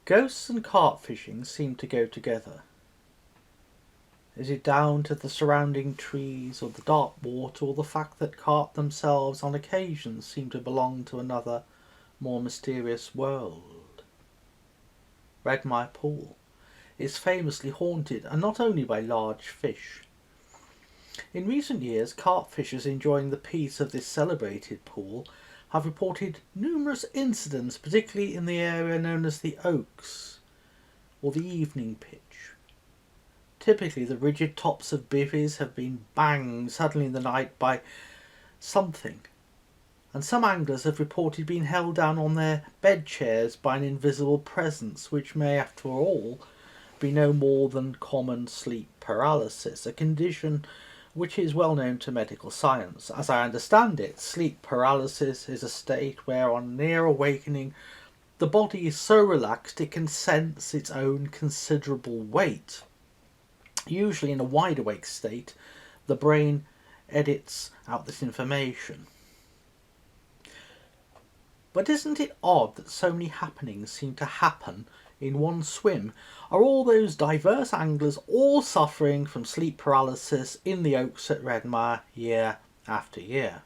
Ghosts and carp fishing seem to go together. Is it down to the surrounding trees, or the dark water, or the fact that carp themselves on occasion seem to belong to another, more mysterious world? Redmire Pool is famously haunted, and not only by large fish. In recent years, carp fishers enjoying the peace of this celebrated pool have reported numerous incidents, particularly in the area known as the Oaks, or the Evening Pitch. Typically, the rigid tops of bivvies have been banged suddenly in the night by something, and some anglers have reported being held down on their bed chairs by an invisible presence, which may, after all, be no more than common sleep paralysis, a condition which is well known to medical science. As I understand it, sleep paralysis is a state where, on near awakening, the body is so relaxed it can sense its own considerable weight. Usually in a wide awake state, the brain edits out this information. But isn't it odd that so many happenings seem to happen in one swim? Are all those diverse anglers all suffering from sleep paralysis in the Oaks at Redmire year after year?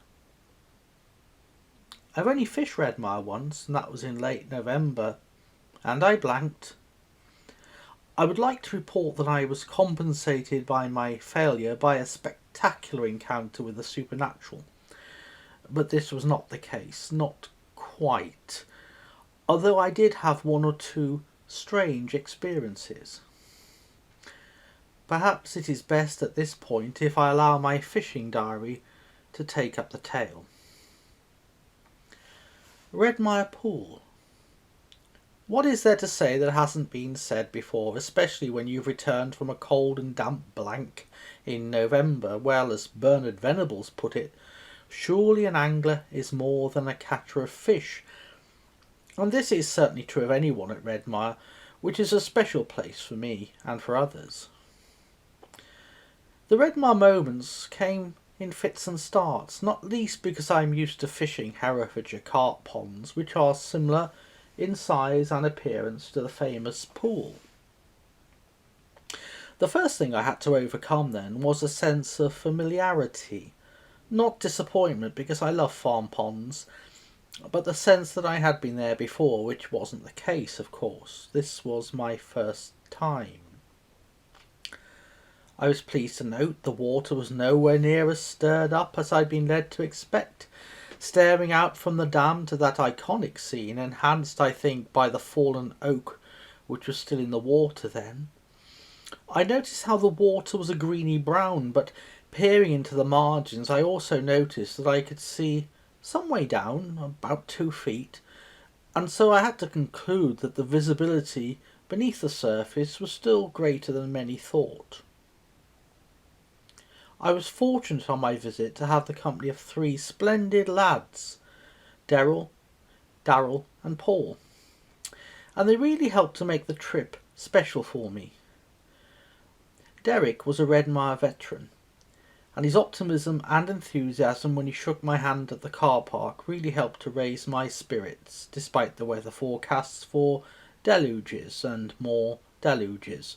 I've only fished Redmire once, and that was in late November, and I blanked. I would like to report that I was compensated by my failure by a spectacular encounter with the supernatural, but this was not the case, not quite, although I did have one or two strange experiences. Perhaps it is best at this point if I allow my fishing diary to take up the tale. Redmire Pool. What is there to say that hasn't been said before, especially when you've returned from a cold and damp blank in November? Well, as Bernard Venables put it, surely an angler is more than a catcher of fish. And this is certainly true of anyone at Redmire, which is a special place for me and for others. The Redmire moments came in fits and starts, not least because I am used to fishing Herefordshire carp ponds, which are similar in size and appearance to the famous pool. The first thing I had to overcome then was a sense of familiarity, not disappointment because I love farm ponds, but the sense that I had been there before, which wasn't the case, of course. This was my first time. I was pleased to note the water was nowhere near as stirred up as I'd been led to expect, staring out from the dam to that iconic scene, enhanced, I think, by the fallen oak which was still in the water then. I noticed how the water was a greeny brown, but peering into the margins I also noticed that I could see some way down, about 2 feet, and so I had to conclude that the visibility beneath the surface was still greater than many thought. I was fortunate on my visit to have the company of 3 splendid lads, Darrell and Paul, and they really helped to make the trip special for me. Derek was a Redmire veteran, and his optimism and enthusiasm when he shook my hand at the car park really helped to raise my spirits, despite the weather forecasts for deluges and more deluges.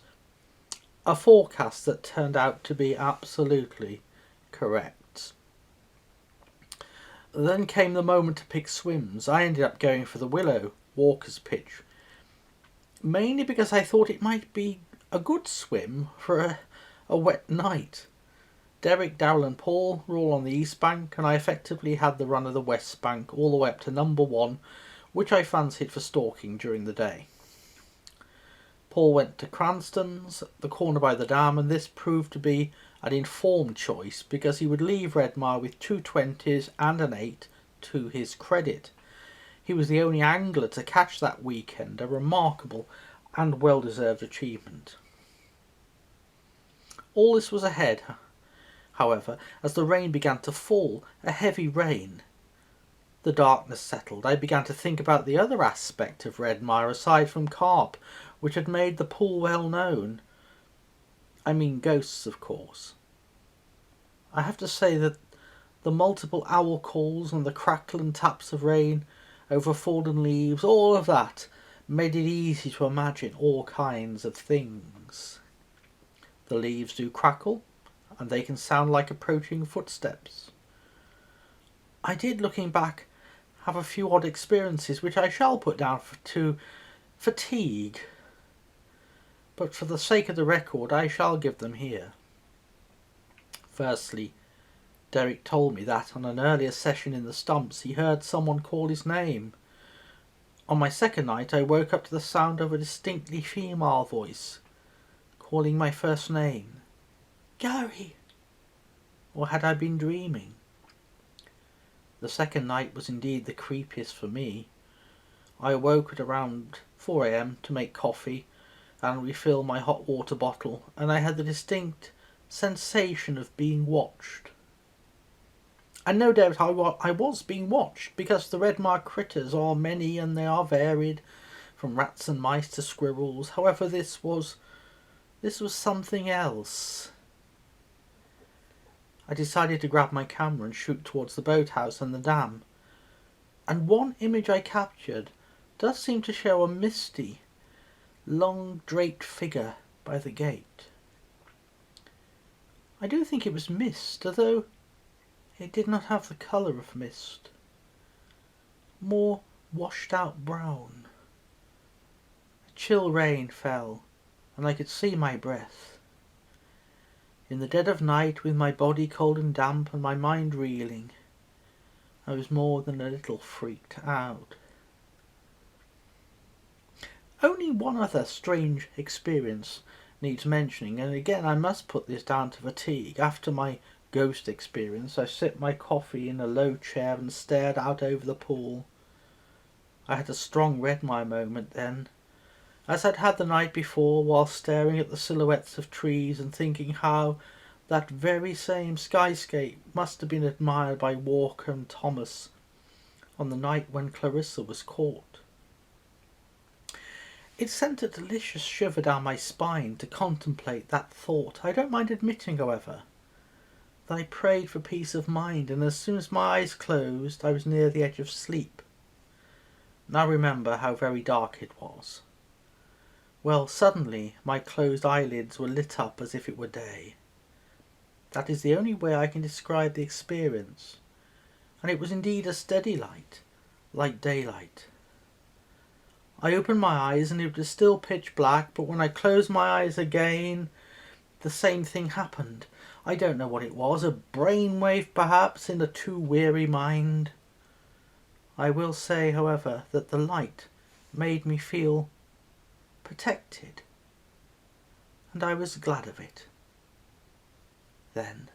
A forecast that turned out to be absolutely correct. Then came the moment to pick swims. I ended up going for the Willow, Walker's Pitch, mainly because I thought it might be a good swim for a wet night. Derek, Darrell and Paul were all on the east bank, and I effectively had the run of the west bank all the way up to number 1, which I fancied for stalking during the day. Paul went to Cranston's, the corner by the dam, and this proved to be an informed choice because he would leave Redmire with 2 20s and an 8 to his credit. He was the only angler to catch that weekend, a remarkable and well-deserved achievement. All this was ahead, however, as the rain began to fall, a heavy rain. The darkness settled. I began to think about the other aspect of Redmire aside from carp, which had made the pool well known. I mean ghosts, of course. I have to say that the multiple owl calls and the crackle and taps of rain over fallen leaves, all of that made it easy to imagine all kinds of things. The leaves do crackle, and they can sound like approaching footsteps. I did, looking back, have a few odd experiences which I shall put down to fatigue, but for the sake of the record I shall give them here. Firstly, Derek told me that on an earlier session in the stumps he heard someone call his name. On my second night I woke up to the sound of a distinctly female voice calling my first name. Gary! Or had I been dreaming? The second night was indeed the creepiest for me. I awoke at around 4 a.m. to make coffee and refill my hot water bottle, and I had the distinct sensation of being watched. And no doubt I was being watched, because the Redmire critters are many and they are varied, from rats and mice to squirrels. However, this was something else. I decided to grab my camera and shoot towards the boathouse and the dam, and one image I captured does seem to show a misty, long draped figure by the gate. I do think it was mist, although it did not have the colour of mist. More washed out brown. A chill rain fell, and I could see my breath. In the dead of night, with my body cold and damp and my mind reeling, I was more than a little freaked out. Only one other strange experience needs mentioning, and again I must put this down to fatigue. After my ghost experience, I sipped my coffee in a low chair and stared out over the pool. I had a strong Redmire moment then, as I'd had the night before, while staring at the silhouettes of trees and thinking how that very same skyscape must have been admired by Walker and Thomas on the night when Clarissa was caught. It sent a delicious shiver down my spine to contemplate that thought. I don't mind admitting, however, that I prayed for peace of mind, and as soon as my eyes closed I was near the edge of sleep. Now remember how very dark it was. Well, suddenly my closed eyelids were lit up as if it were day. That is the only way I can describe the experience, and it was indeed a steady light, like daylight. I opened my eyes and it was still pitch black, but when I closed my eyes again, the same thing happened. I don't know what it was, a brainwave perhaps in a too weary mind. I will say, however, that the light made me feel protected, and I was glad of it. Then